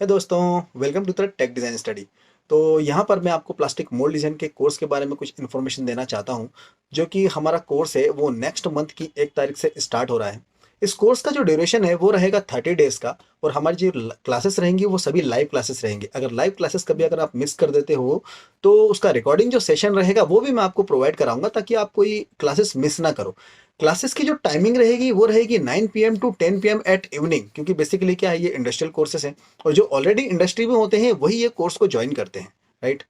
दोस्तों, welcome to the tech design study. तो यहाँ पर मैं आपको प्लास्टिक मोल्ड डिज़ाइन के कोर्स के बारे में कुछ इन्फॉर्मेशन देना चाहता हूँ, जो कि हमारा कोर्स है वो नेक्स्ट मंथ की 1 तारीख से स्टार्ट हो रहा है। इस कोर्स का जो ड्यूरेशन है वो रहेगा 30 डेज़ का और हमारी जो क्लासेस रहेंगी वो सभी लाइव क्लासेस रहेंगी। अगर लाइव क्लासेस कभी अगर आप मिस कर देते हो, तो उसका रिकॉर्डिंग जो सेशन रहेगा वो भी मैं आपको प्रोवाइड कराऊँगा ताकि आप कोई क्लासेस मिस ना करो। क्लासेस की जो टाइमिंग रहेगी वो रहेगी 9 PM to 10 PM at evening, क्योंकि बेसिकली क्या है, ये इंडस्ट्रियल कोर्सेस हैं और जो ऑलरेडी इंडस्ट्री में होते हैं वही ये कोर्स को ज्वाइन करते हैं, राइट।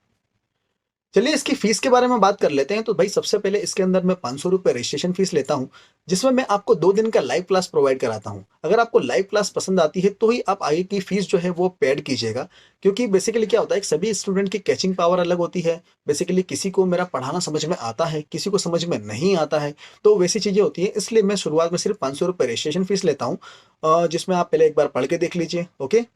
चलिए इसकी फीस के बारे में बात कर लेते हैं। तो भाई सबसे पहले इसके अंदर मैं 500 रुपये रजिस्ट्रेशन फीस लेता हूँ, जिसमें मैं आपको 2 दिन का लाइव क्लास प्रोवाइड कराता हूँ। अगर आपको लाइव क्लास पसंद आती है तो ही आप आगे की फीस जो है वो पेड कीजिएगा, क्योंकि बेसिकली क्या होता है कि सभी स्टूडेंट की कैचिंग पावर अलग होती है। बेसिकली किसी को मेरा पढ़ाना समझ में आता है, किसी को समझ में नहीं आता है, तो वैसी चीज़ें होती हैं। इसलिए मैं शुरुआत में सिर्फ 500 रुपये रजिस्ट्रेशन फीस लेता हूँ, जिसमें आप पहले एक बार पढ़ के देख लीजिए। ओके।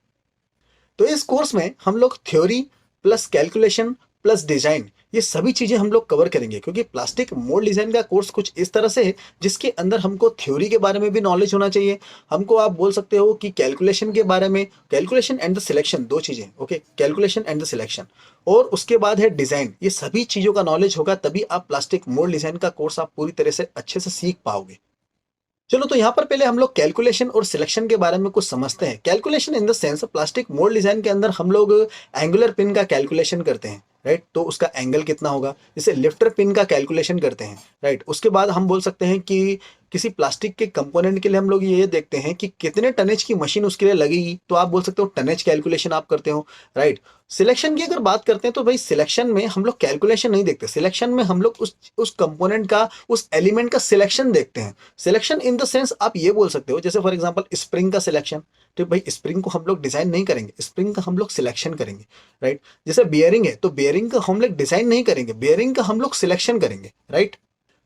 तो इस कोर्स में हम लोग theory plus calculation plus design, ये सभी चीजें हम लोग कवर करेंगे, क्योंकि प्लास्टिक मोल्ड डिजाइन का कोर्स कुछ इस तरह से है जिसके अंदर हमको थ्योरी के बारे में भी नॉलेज होना चाहिए। हमको आप बोल सकते हो कि कैलकुलेशन के बारे में, कैलकुलेशन एंड द सिलेक्शन, दो चीजें। Okay, calculation and the selection. और उसके बाद है डिजाइन। ये सभी चीजों का नॉलेज होगा तभी आप प्लास्टिक मोल्ड डिजाइन का कोर्स आप पूरी तरह से अच्छे से सीख पाओगे। चलो तो यहाँ पर पहले हम लोग कैलकुलेशन और सिलेक्शन के बारे में कुछ समझते हैं। Calculation in the sense plastic mould design के अंदर हम लोग एंगुलर पिन का कैलकुलेशन करते हैं, राइट। तो उसका एंगल कितना होगा, जैसे लिफ्टर पिन का कैलकुलेशन करते हैं, राइट। उसके बाद हम बोल सकते हैं कि किसी प्लास्टिक के कंपोनेंट के लिए हम लोग ये देखते हैं कि कितने टनेज की मशीन उसके लिए लगेगी, तो आप बोल सकते हो टनेज कैलकुलेशन आप करते हो, राइट। सिलेक्शन की अगर बात करते हैं तो भाई सिलेक्शन में हम लोग कैलकुलेशन नहीं देखते। सिलेक्शन में हम लोग उस कंपोनेंट का, उस एलिमेंट का सिलेक्शन देखते हैं। सिलेक्शन इन द सेंस आप ये बोल सकते हो, जैसे फॉर एग्जांपल स्प्रिंग का सिलेक्शन। तो भाई स्प्रिंग को हम लोग डिजाइन नहीं करेंगे, स्प्रिंग का हम लोग सिलेक्शन करेंगे, राइट। जैसे बियरिंग है तो बियरिंग का हम लोग डिजाइन नहीं करेंगे, बियरिंग का हम लोग सिलेक्शन करेंगे, राइट।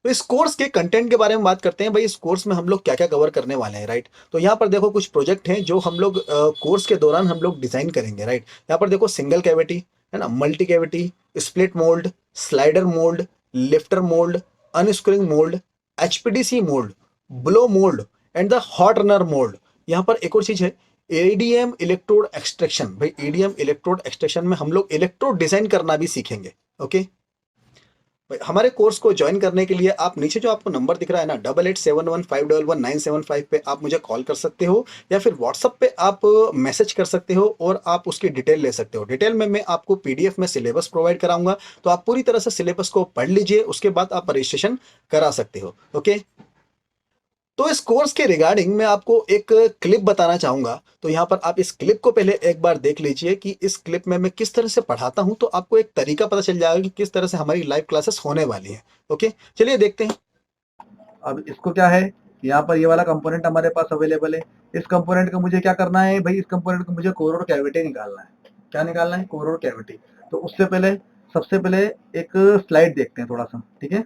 तो इस कोर्स के कंटेंट के बारे में बात करते हैं। भाई इस कोर्स में हम लोग क्या क्या कवर करने वाले हैं, राइट। तो यहाँ पर देखो कुछ प्रोजेक्ट हैं जो हम लोग कोर्स के दौरान हम लोग डिजाइन करेंगे, राइट। यहाँ पर देखो सिंगल कैविटी है ना, multi cavity, split mould, slider mould, lifter mould, unscrewing mould, HPDC mould, blow mould and the hot runner mould. यहाँ पर एक और चीज है, एडीएम इलेक्ट्रोड एक्सट्रैक्शन। भाई एडीएम इलेक्ट्रोड एक्सट्रैक्शन में हम लोग इलेक्ट्रोड डिजाइन करना भी सीखेंगे। ओके। हमारे कोर्स को ज्वाइन करने के लिए आप नीचे जो आपको नंबर दिख रहा है ना, 8871151197 पे आप मुझे कॉल कर सकते हो, या फिर व्हाट्सअप पे आप मैसेज कर सकते हो और आप उसकी डिटेल ले सकते हो। डिटेल में मैं आपको पीडीएफ में सिलेबस प्रोवाइड कराऊंगा, तो आप पूरी तरह से सिलेबस को पढ़ लीजिए, उसके बाद आप रजिस्ट्रेशन करा सकते हो। ओके। तो इस कोर्स के रिगार्डिंग मैं आपको एक क्लिप बताना चाहूंगा। तो यहाँ पर आप इस क्लिप को पहले एक बार देख लीजिए कि इस क्लिप में मैं किस तरह से पढ़ाता हूँ, तो आपको एक तरीका पता चल जाएगा कि किस तरह से हमारी लाइव क्लासेस होने वाली हैं। ओके, चलिए देखते हैं। अब इसको क्या है, यहाँ पर ये वाला कंपोनेंट हमारे पास अवेलेबल है। इस कंपोनेंट का मुझे क्या करना है भाई, इस कंपोनेंट को मुझे कोर और कैविटी निकालना है। क्या निकालना है, कोर और कैविटी। तो उससे पहले सबसे पहले एक स्लाइड देखते हैं थोड़ा सा, ठीक है।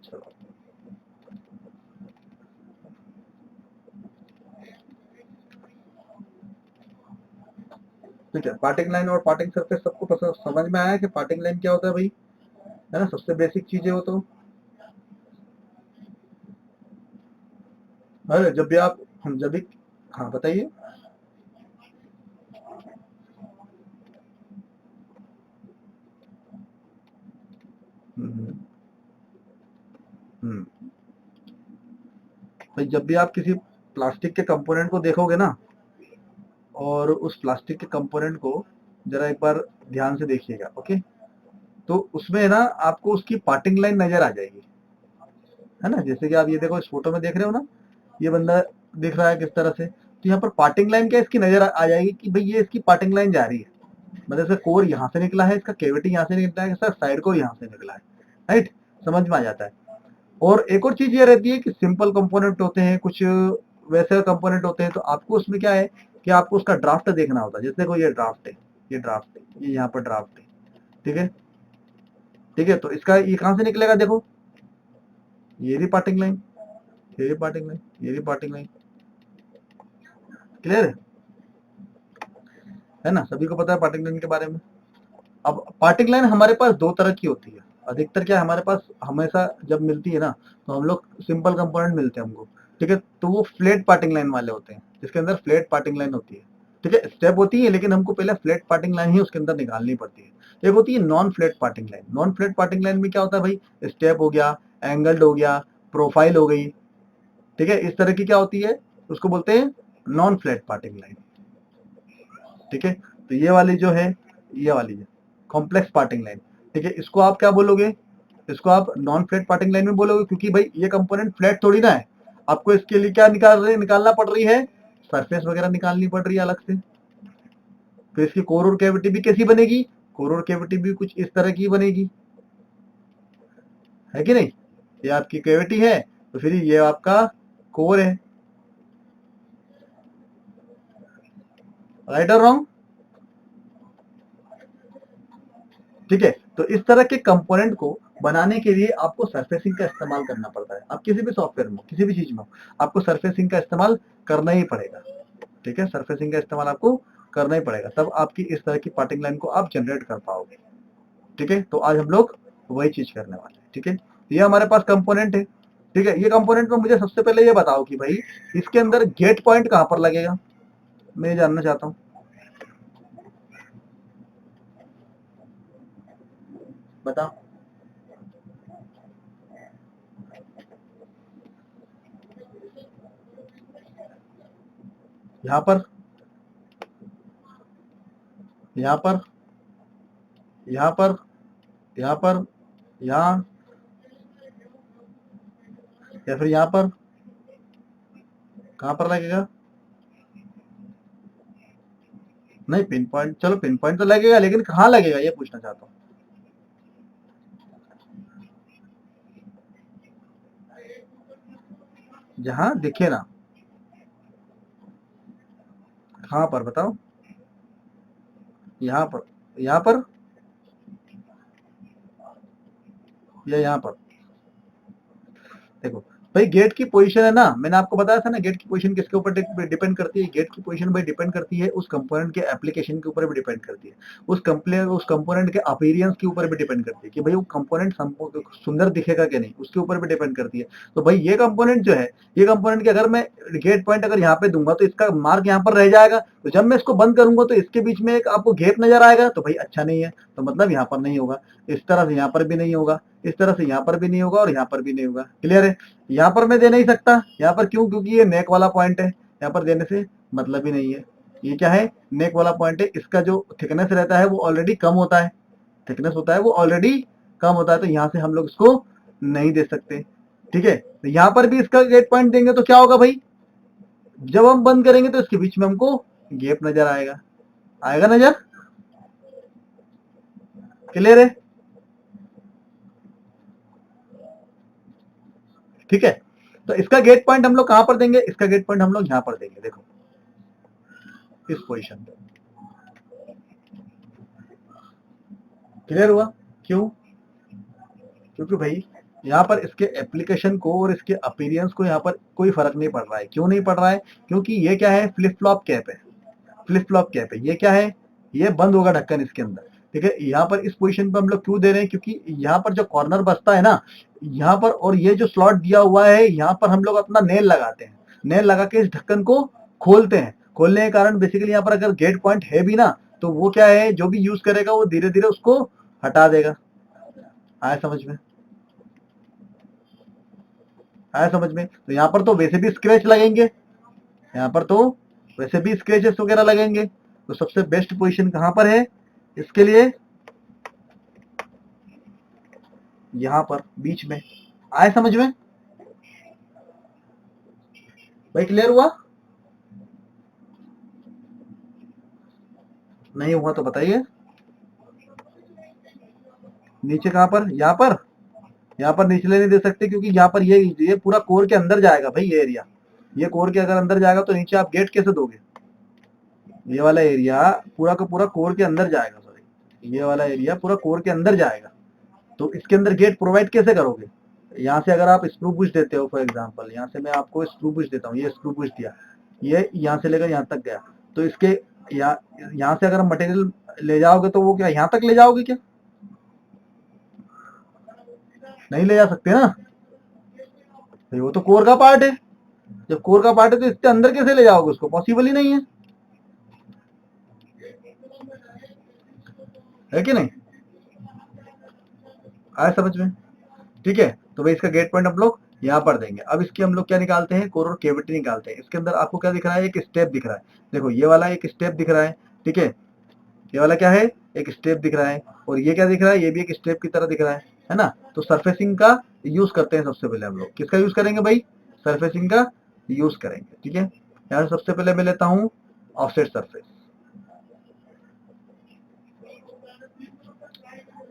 चलो, ठीक है। पार्टिंग लाइन और पार्टिंग सरफेस सबको पसंद समझ में आया कि पार्टिंग लाइन क्या होता है भाई, है ना, सबसे बेसिक चीज है वो तो। अरे जब भी आप, हम जब भी, हाँ बताइए। हम्म हम्म। भाई जब भी आप किसी प्लास्टिक के कंपोनेंट को देखोगे ना, और उस प्लास्टिक के कंपोनेंट को जरा एक बार ध्यान से देखिएगा, ओके। तो उसमें ना आपको उसकी पार्टिंग लाइन नजर आ जाएगी, है ना। जैसे कि आप ये देखो, इस फोटो में देख रहे हो ना, ये बंदा दिख रहा है किस तरह से। तो यहाँ पर पार्टिंग लाइन क्या इसकी नजर आ जाएगी कि भाई ये इसकी पार्टिंग लाइन जा रही है। मतलब इसका कोर यहाँ से निकला है, इसका कैविटी यहाँ से निकला है, इसका साइड को यहाँ से निकला है, राइट। समझ में आ जाता है। और एक और चीज ये रहती है कि सिंपल कंपोनेंट होते हैं, कुछ वैसे कंपोनेंट होते हैं, तो आपको उसमें क्या है कि आपको उसका ड्राफ्ट देखना होता है। जैसे देखो ये ड्राफ्ट है, ये ड्राफ्ट है, ये यहाँ पर ड्राफ्ट है, ठीक है। ठीक है, तो इसका ये कहाँ से निकलेगा, देखो ये भी पार्टिंग लाइन, ये भी पार्टिंग लाइन, ये भी पार्टिंग लाइन। क्लियर है ना, सभी को पता है पार्टिंग लाइन के बारे में। अब पार्टिंग लाइन हमारे पास दो तरह की होती है। अधिकतर क्या है, हमारे पास हमेशा जब मिलती है ना, तो हम लोग सिंपल कंपोनेंट मिलते हैं हमको। ठीक है, तो वो फ्लैट पार्टिंग लाइन वाले होते हैं, जिसके अंदर फ्लैट पार्टिंग लाइन होती है। ठीक है, स्टेप होती है लेकिन हमको पहले फ्लैट पार्टिंग लाइन ही उसके अंदर निकालनी पड़ती है। एक होती है non flat parting line. Non flat parting line में क्या होता है भाई, स्टेप हो गया, एंगल्ड हो गया, प्रोफाइल हो गई। ठीक है, इस तरह की क्या होती है, उसको बोलते हैं नॉन फ्लैट पार्टिंग लाइन। ठीक है, तो ये वाली जो है, ये वाली है कॉम्प्लेक्स पार्टिंग लाइन। ठीक है, इसको आप क्या बोलोगे, इसको आप नॉन फ्लैट पार्टिंग लाइन में बोलोगे, क्योंकि भाई ये कंपोनेंट फ्लैट थोड़ी ना है। आपको इसके लिए क्या निकालना पड़ रही है, सरफेस वगैरह निकालनी पड़ रही है अलग से। फिर इसकी कोर और कैविटी भी कैसी बनेगी, कोर और कैविटी भी कुछ इस तरह की बनेगी, है कि नहीं। ये आपकी कैविटी है, तो फिर ये आपका कोर है। राइट और रॉन्ग। ठीक है, तो इस तरह के कंपोनेंट को बनाने के लिए आपको सरफेसिंग का इस्तेमाल करना पड़ता है। आप किसी भी सॉफ्टवेयर में, किसी भी चीज में आपको सरफेसिंग का इस्तेमाल करना ही पड़ेगा। ठीक है, सरफेसिंग का इस्तेमाल आपको करना ही पड़ेगा, तब आपकी इस तरह की पार्टिंग लाइन को आप जनरेट कर पाओगे। ठीक है, तो आज हम लोग वही चीज करने वाले हैं। ठीक है, ये हमारे पास कंपोनेंट है। ठीक है, ये कंपोनेंट में मुझे सबसे पहले ये बताओ कि भाई इसके अंदर गेट पॉइंट कहां पर लगेगा, मैं ये जानना चाहता हूँ। बताओ। यहाँ पर, यहाँ पर, यहाँ पर, यहाँ पर, यहाँ, या फिर यहाँ पर, कहां पर लगेगा। नहीं, पिन पॉइंट, चलो पिन पॉइंट तो लगेगा, लेकिन कहाँ लगेगा ये पूछना चाहता हूँ। जहां दिखे ना, कहां पर बताओ। यहाँ पर, यहाँ पर, या यहाँ पर। देखो भाई, गेट की पोजीशन है ना, मैंने आपको बताया था ना, गेट की पोजीशन किसके ऊपर डिपेंड करती है। गेट की पोजीशन भाई डिपेंड करती है उस कंपोनेंट के एप्लीकेशन के ऊपर भी डिपेंड करती है, उस कंपोनेंट के अपीयरेंस के ऊपर भी डिपेंड करती है कि भाई वो कंपोनेंट सुंदर दिखेगा कि नहीं, उसके ऊपर भी डिपेंड करती है। तो भाई ये कंपोनेंट जो है, ये कंपोनेंट के अगर मैं गेट पॉइंट अगर यहाँ पे दूंगा तो इसका मार्क यहाँ पर रह जाएगा, तो जब मैं इसको बंद करूंगा तो इसके बीच में एक आपको गैप नजर आएगा, तो भाई अच्छा नहीं है, तो मतलब यहाँ पर नहीं होगा। इस तरह से यहाँ पर भी नहीं होगा, इस तरह से यहाँ पर भी नहीं होगा, और यहाँ पर भी नहीं होगा। क्लियर है। यहाँ पर मैं दे नहीं सकता, यहाँ पर क्यों, क्योंकि ये नेक वाला पॉइंट है, यहाँ पर देने से मतलब ही नहीं है। ये क्या है, नेक वाला पॉइंट है, इसका जो थिकनेस रहता है वो ऑलरेडी कम होता है, थिकनेस होता है वो ऑलरेडी कम होता है, तो यहाँ से हम लोग इसको नहीं दे सकते। ठीक है, तो यहाँ पर भी इसका गेट पॉइंट देंगे तो क्या होगा भाई, जब हम बंद करेंगे तो इसके बीच में हमको गैप नजर आएगा, आएगा नजर। क्लियर है। ठीक है, तो इसका गेट पॉइंट हम लोग कहां पर देंगे, इसका गेट पॉइंट हम लोग यहां पर देंगे, देखो इस पोजीशन पे। क्लियर हुआ। क्यों, क्योंकि भाई यहाँ पर इसके एप्लीकेशन को और इसके अपीयरेंस को यहाँ पर कोई फर्क नहीं पड़ रहा है। क्यों नहीं पड़ रहा है, क्योंकि ये क्या है, फ्लिप फ्लॉप कैप है, फ्लिप फ्लॉप कैप है। ये क्या है, ये बंद होगा ढक्कन इसके अंदर। ठीक है, यहाँ पर इस पोजीशन पे हम लोग क्यों दे रहे हैं, क्योंकि यहाँ पर जो कॉर्नर बचता है ना, यहाँ पर, और ये जो स्लॉट दिया हुआ है यहाँ पर हम लोग अपना नेल लगाते हैं, नेल लगा के इस ढक्कन को खोलते हैं। खोलने के कारण बेसिकली यहाँ पर अगर गेट पॉइंट है भी ना, तो वो क्या है, जो भी यूज करेगा वो धीरे धीरे उसको हटा देगा। आया समझ में, आया समझ में। तो यहाँ पर तो वैसे भी स्क्रैच लगेंगे, यहाँ पर तो वैसे भी स्क्रैचेस वगैरह लगेंगे, तो सबसे बेस्ट पोजीशन कहां पर है इसके लिए, यहाँ पर बीच में। आए समझ में भाई, क्लियर हुआ। नहीं हुआ तो बताइए। नीचे कहां पर, यहाँ पर, यहाँ पर निचले नहीं दे सकते, क्योंकि यहाँ पर ये पूरा कोर के अंदर जाएगा भाई, ये एरिया, ये कोर के अगर अंदर जाएगा तो नीचे आप गेट कैसे दोगे। ये वाला एरिया पूरा का पूरा कोर के अंदर जाएगा, सॉरी, ये वाला एरिया पूरा कोर के अंदर जाएगा, तो इसके अंदर गेट प्रोवाइड कैसे करोगे। यहाँ से अगर आप स्क्रू पुश देते हो, फॉर एग्जांपल यहाँ से मैं आपको स्क्रू पुश देता हूँ, ये स्क्रू पुश दिया, ये यहाँ से लेकर यहाँ तक गया, तो इसके यहाँ से अगर मटेरियल ले जाओगे तो वो क्या यहाँ तक ले जाओगे क्या, नहीं ले जा सकते ना, तो वो तो कोर का पार्ट है। जब कोर का पार्ट है तो इसके अंदर कैसे ले जाओगे उसको, पॉसिबल ही नहीं है कि नहीं? आया समझ में? ठीक है, तो भाई इसका गेट पॉइंट हम लोग यहाँ पर देंगे। अब इसकी हम लोग क्या निकालते हैं, कोर और केविटी निकालते हैं। इसके अंदर आपको क्या दिख रहा है, एक स्टेप दिख रहा है। देखो ये वाला एक स्टेप दिख रहा है, ठीक है, ये वाला क्या है, एक स्टेप दिख रहा है, और ये क्या दिख रहा है, ये भी एक स्टेप की तरह दिख रहा है ना। तो सरफेसिंग का यूज करते हैं सबसे पहले हम लोग। किसका यूज करेंगे भाई, सरफेसिंग का यूज करेंगे। ठीक है, यहाँ सबसे पहले मैं लेता हूँ ऑफसेट सरफेस।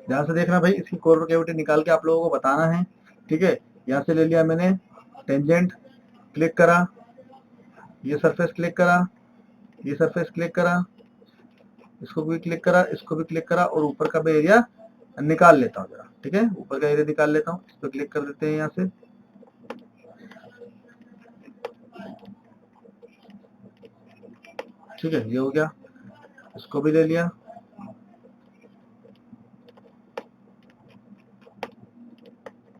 ध्यान से देखना भाई, इसकी कोर कैविटी निकाल के आप लोगों को बताना है। ठीक है, यहाँ से ले लिया मैंने टेंजेंट, क्लिक करा, ये सरफेस क्लिक करा, ये सरफेस क्लिक करा, इसको भी क्लिक करा, इसको भी क्लिक करा, और ऊपर का मैं एरिया निकाल लेता हूँ जरा। ठीक है, ऊपर का एरिया निकाल लेता हूँ, इस पर क्लिक कर देते हैं यहाँ से। ठीक है, ये हो गया, इसको भी ले लिया।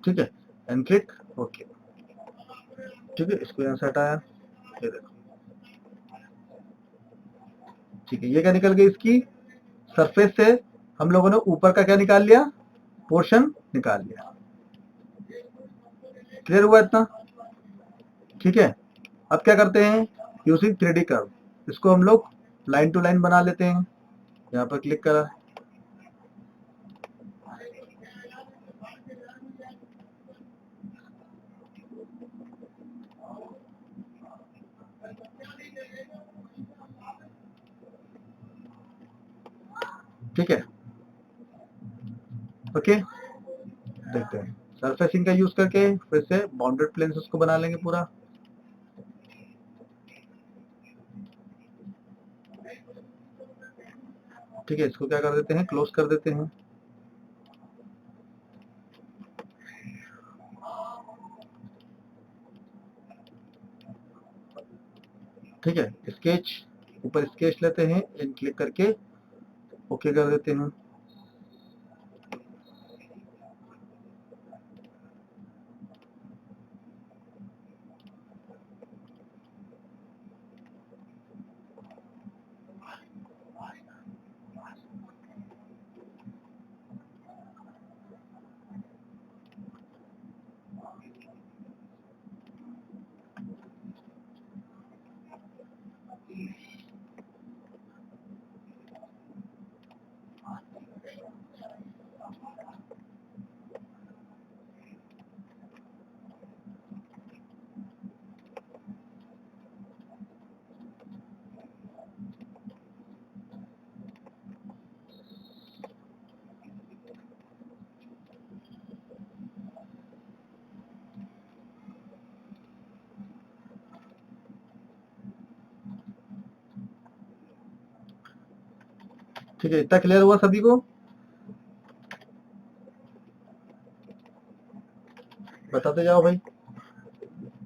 ठीक है, एंड क्लिक ओके। ठीक है, इसको यहाँ से हटाया, ये देखो। ठीक है, ये क्या निकल गई, इसकी सरफेस से हम लोगों ने ऊपर का क्या निकाल लिया, पोर्शन निकाल लिया। क्लियर हुआ इतना? ठीक है, अब क्या करते हैं, यूजिंग 3D कर्व, इसको हम लोग लाइन टू लाइन बना लेते हैं। यहाँ पर क्लिक करा, ठीक है, ओके। देखते हैं, सरफेसिंग का यूज करके फिर से बाउंडेड प्लेन्स उसको बना लेंगे पूरा। ठीक है, इसको क्या कर देते हैं, क्लोज कर देते हैं। ठीक है, स्केच, ऊपर स्केच लेते हैं, इन क्लिक करके ओके कर देते हैं। ठीक है, इतना क्लियर हुआ सभी को? बताते जाओ भाई।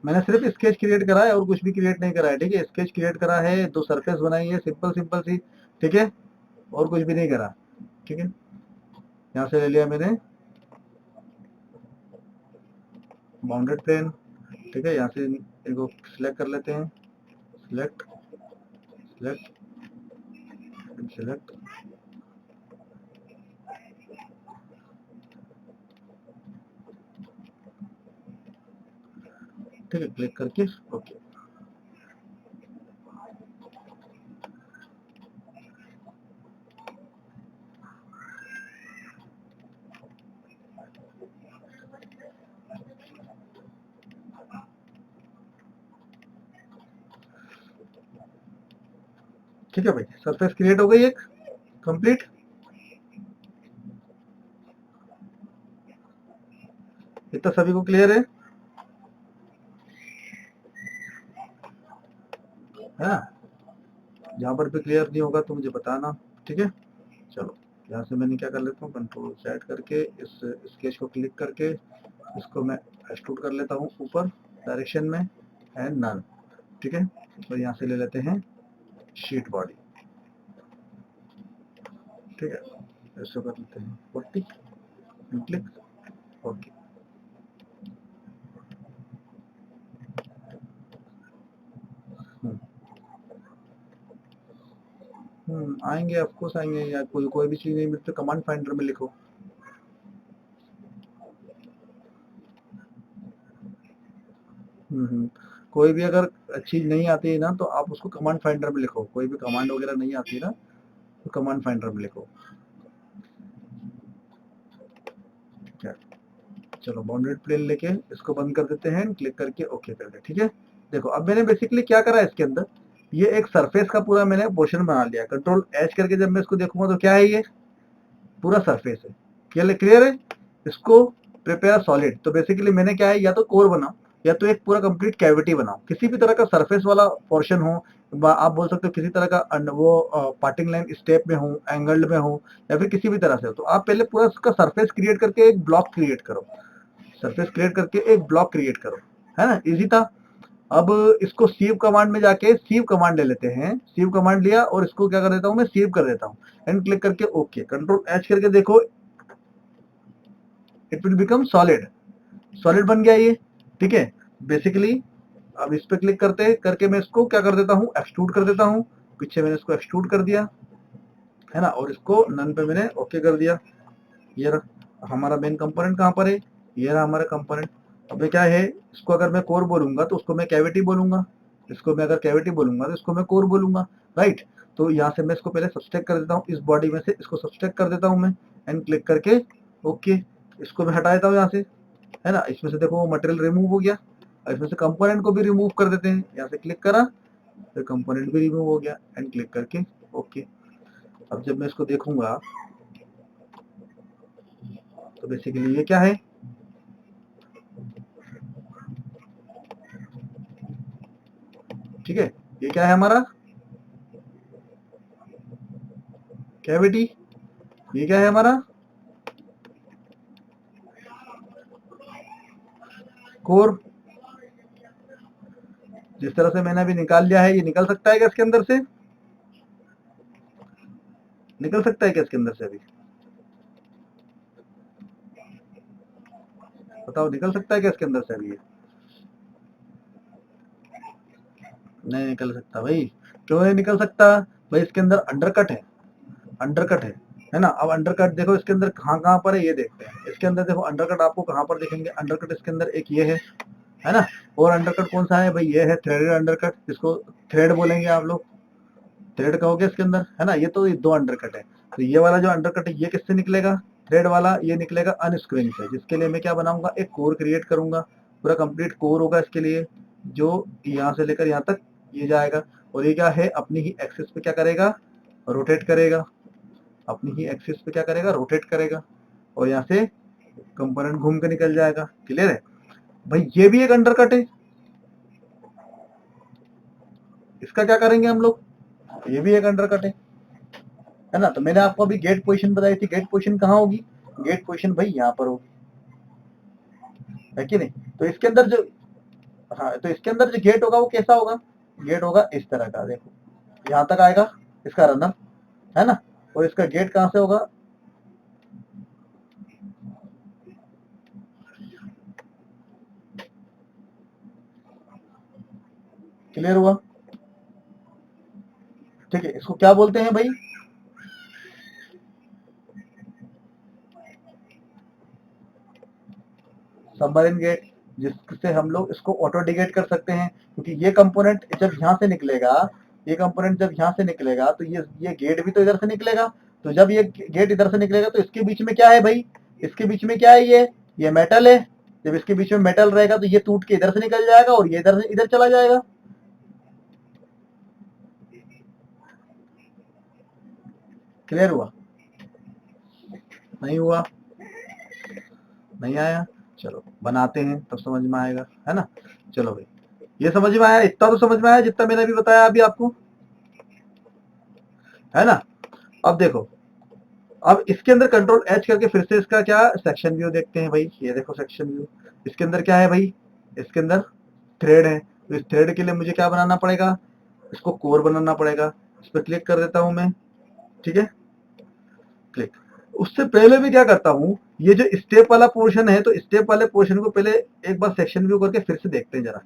मैंने सिर्फ स्केच क्रिएट करा है और कुछ भी क्रिएट नहीं करा है। ठीक है, स्केच क्रिएट करा है, दो सरफेस बनाई है, सिंपल सिंपल सी। ठीक है, और कुछ भी नहीं करा। ठीक है, यहाँ से ले लिया मैंने बाउंडेड प्लेन। ठीक है, यहाँ से इनको सिलेक्ट कर लेते हैं, सिलेक्ट, सिलेक्ट, सिलेक्ट। ठीक है, क्लिक करके ओके। ठीक है भाई, सरफेस क्रिएट हो गई एक कंप्लीट। इतना सभी को क्लियर है ना? जहाँ पर भी क्लियर नहीं होगा तो मुझे बताना। ठीक है, चलो, यहाँ से मैंने क्या कर लेता हूँ, कंट्रोल सेट करके इस स्केच को क्लिक करके इसको मैं एक्सट्रूड कर लेता हूँ ऊपर डायरेक्शन में, एंड नन। ठीक है, तो यहाँ से ले लेते हैं शीट बॉडी। ठीक है, ऐसे कर लेते हैं 40, क्लिक ओके। आएंगे, ऑफ कोर्स आएंगे यार। कोई कोई भी चीज नहीं मिलती तो कमांड फाइंडर में लिखो। कोई भी अगर चीज नहीं आती है ना तो आप उसको कमांड फाइंडर में लिखो। कोई भी कमांड वगैरह नहीं आती है ना तो कमांड फाइंडर में लिखो। ठीक है, चलो बाउंडेड प्लेन लेके इसको बंद कर देते हैं, क्लिक करके ओके कर दे। ठीक है, देखो अब मैंने बेसिकली क्या करा है इसके अंदर, ये एक सरफेस का पूरा मैंने पोर्शन बना लिया। कंट्रोल एच करके जब मैं इसको देखूंगा तो क्या है, ये पूरा सरफेस है। क्लियर है। इसको प्रिपेयर सॉलिड, तो बेसिकली मैंने क्या है, या तो कोर बनाओ या तो एक पूरा कंप्लीट कैविटी बनाओ। किसी भी तरह का सरफेस वाला पोर्शन हो, आप बोल सकते हो किसी तरह का वो पार्टिंग लाइन स्टेप में हो, एंगल्ड में हो, या फिर किसी भी तरह से हो, तो आप पहले पूरा उसका सरफेस क्रिएट करके एक ब्लॉक क्रिएट करो। सरफेस क्रिएट करके एक ब्लॉक क्रिएट करो, है ना, इजी था। अब इसको सीव कमांड में जाके सीव कमांड ले लेते हैं। सीव कमांड लिया और इसको क्या कर देता हूं, मैं सेव कर देता हूं एंड क्लिक करके ओके। कंट्रोल एच करके देखो, it will become solid. Solid बन गया ये। ठीक है, बेसिकली अब इस पे क्लिक करते करके मैं इसको क्या कर देता हूँ, एक्सट्रूड कर देता हूँ। पीछे मैंने इसको एक्सट्रूड कर दिया, है ना, और इसको नन पे मैंने ओके कर दिया। ये रहा हमारा मेन कंपोनेंट। कहाँ पर है, ये रहा हमारा कंपोनेंट। अब ये क्या है, इसको अगर मैं कोर बोलूंगा तो उसको मैं कैविटी बोलूंगा, इसको मैं अगर कैविटी बोलूंगा तो इसको मैं कोर बोलूंगा, राइट। तो यहाँ से मैं इसको पहले सब्सट्रैक्ट कर देता हूँ, इस बॉडी में से इसको सब्सट्रैक्ट कर देता हूँ मैं एंड क्लिक करके ओके। इसको मैं हटा देता हूँ यहाँ से, है ना। इसमें से देखो वो मटेरियल रिमूव हो गया। इसमें से कंपोनेंट को भी रिमूव कर देते हैं, यहाँ से क्लिक करा फिर कंपोनेंट भी रिमूव हो गया एंड क्लिक करके ओके। अब जब मैं इसको देखूंगा तो बेसिकली ये क्या है, ठीक है, ये क्या है हमारा कैविटी, ये क्या है हमारा कोर। जिस तरह से मैंने अभी निकाल लिया है, ये निकल सकता है क्या इसके अंदर से, निकल सकता है क्या इसके अंदर से, अभी बताओ निकल सकता है क्या इसके अंदर से अभी, ये नहीं निकल सकता भाई। क्यों नहीं निकल सकता भाई, इसके अंदर अंडरकट है, अंडरकट है ना। अब अंडरकट देखो इसके अंदर कहाँ कहाँ पर है, ये देखते हैं। इसके अंदर देखो अंडरकट आपको कहाँ पर दिखेंगे, अंडरकट इसके अंदर एक ये है ना। और अंडरकट कौन सा है भाई, ये है थ्रेडेड अंडरकट, इसको थ्रेड बोलेंगे आप लोग, थ्रेड कहोगे इसके अंदर, है ना। ये तो ये दो अंडरकट है। तो ये वाला जो अंडरकट है ये किससे निकलेगा, थ्रेड वाला, ये निकलेगा अनस्क्रूइंग से, जिसके लिए मैं क्या बनाऊंगा, एक कोर क्रिएट करूंगा। पूरा कंप्लीट कोर होगा इसके लिए, जो यहाँ से लेकर यहाँ तक ये जाएगा। और ये क्या है, अपनी ही एक्सिस पे क्या करेगा, रोटेट करेगा, अपनी ही एक्सिस पे क्या करेगा, रोटेट करेगा। और यहाँ से कंपोनेंट घूम के निकल जाएगा। क्लियर है भाई, ये भी एक अंडरकट है। इसका क्या करेंगे हम लोग, ये भी एक अंडरकट है ना। तो मैंने आपको अभी गेट पोजीशन बताई थी, गेट पोजीशन कहाँ होगी, गेट पोजीशन भाई यहाँ पर होगी, है कि नहीं। तो इसके अंदर जो, हाँ, तो इसके अंदर जो गेट होगा वो कैसा होगा, गेट होगा इस तरह का, देखो यहाँ तक आएगा इसका रनर, है ना। और इसका गेट कहाँ से होगा, क्लियर हुआ। ठीक है, इसको क्या बोलते हैं भाई, सबमरीन गेट, जिससे हम लोग इसको ऑटो डिगेट कर सकते हैं। क्योंकि ये कंपोनेंट जब यहाँ से निकलेगा, ये कंपोनेंट जब यहाँ से निकलेगा तो ये गेट भी तो इधर से निकलेगा। तो जब ये गेट इधर से निकलेगा तो इसके बीच में क्या है भाई, इसके बीच में क्या है, ये मेटल है। जब इसके बीच में मेटल रहेगा तो ये टूट के इधर से निकल जाएगा और ये इधर से इधर चला जाएगा। क्लियर हुआ, नहीं हुआ, नहीं आया, चलो बनाते हैं तब समझ में आएगा, है ना। चलो भाई, ये समझ में आया, इतना तो समझ में आया जितना मैंने अभी बताया अभी आपको, है ना। अब देखो, अब इसके अंदर कंट्रोल एच करके फिर से इसका क्या सेक्शन व्यू देखते हैं भाई। ये देखो सेक्शन व्यू, इसके अंदर क्या है भाई, इसके अंदर थ्रेड है। तो इस थ्रेड के लिए मुझे क्या बनाना पड़ेगा, इसको कोर बनाना पड़ेगा। इस पर क्लिक कर देता हूं मैं, ठीक है, क्लिक। उससे पहले भी क्या करता हूँ, ये जो स्टेप वाला पोर्शन है, तो स्टेप वाले पोर्शन को पहले एक बार सेक्शन व्यू करके फिर से देखते हैं जरा,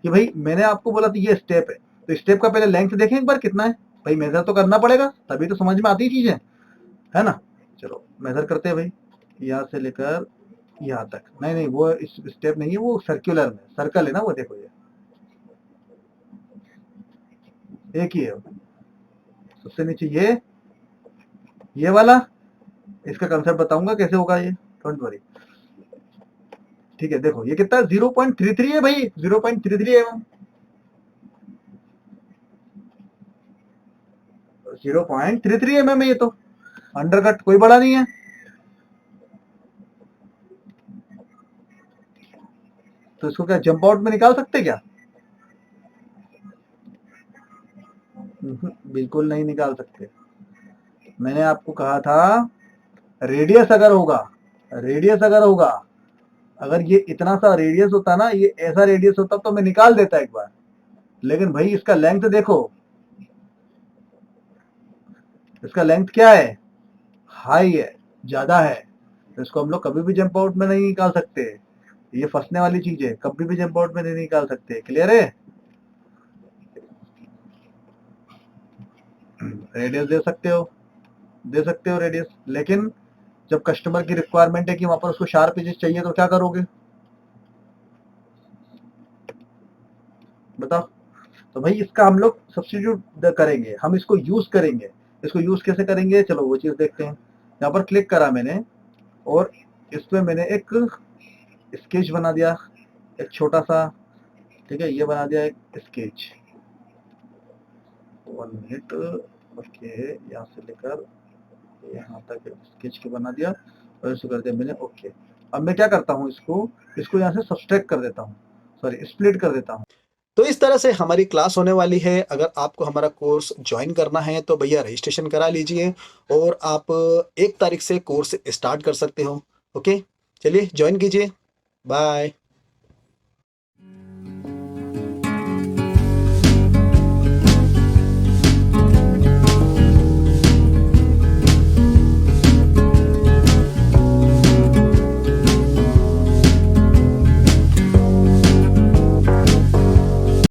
कि भाई मैंने आपको बोला था ये स्टेप है, तो स्टेप का पहले लेंथ देखें एक बार कितना है, भाई मेजर तो करना पड़ेगा, तभी तो समझ में आती चीजें, है ना। चलो मेजर करते हैं भाई, यहाँ से लेकर यहाँ तक। नहीं नहीं, वो इस स्टेप नहीं है, वो सर्कुलर में, सर्कल है ना वो, देखो एक ही है। सबसे नीचे ये वाला, इसका कंसेप्ट बताऊंगा कैसे होगा ये, डोंट वरी। ठीक है, देखो ये कितना 0.33 है भाई, 0.33 mm, 0.33 mm है ये तो, अंडरकट कोई बड़ा नहीं है। तो इसको क्या जंप आउट में निकाल सकते क्या? बिल्कुल नहीं निकाल सकते। मैंने आपको कहा था रेडियस अगर होगा, रेडियस अगर होगा, अगर ये इतना सा रेडियस होता ना, ये ऐसा रेडियस होता तो मैं निकाल देता एक बार। लेकिन भाई इसका लेंथ देखो, इसका लेंथ क्या है, हाई है, ज्यादा है, तो इसको हम लोग कभी भी जंप आउट में नहीं निकाल सकते। ये फंसने वाली चीज है, कभी भी जंप आउट में नहीं निकाल सकते। क्लियर है? रेडियस दे सकते हो रेडियस, लेकिन जब कस्टमर की रिक्वायरमेंट है कि वहां पर उसको शार्प एजेस चाहिए, तो क्या करोगे बताओ। तो भाई इसका हम लोग सब्स्टिट्यूट करेंगे, हम इसको यूज करेंगे। इसको यूज कैसे करेंगे, चलो वो चीज देखते हैं। यहाँ पर क्लिक करा मैंने, और इसमें मैंने एक स्केच बना दिया, एक छोटा सा। ठीक है, ये बना दिया एक स्केच, 1 मिनट। ओके, यहाँ से लेकर यहाँ तक एक स्केच के बना दिया, और इसको कर दिया मैंने ओके। अब मैं क्या करता हूँ, इसको यहाँ से सब्सट्रैक्ट कर देता हूँ, सॉरी स्प्लिट कर देता हूँ। तो इस तरह से हमारी क्लास होने वाली है। अगर आपको हमारा कोर्स ज्वाइन करना है तो भैया रजिस्ट्रेशन करा लीजिए, और आप 1 तारीख से कोर्स स्टार्ट कर सकते हो। ओके, चलिए ज्वाइन कीजिए। बाय।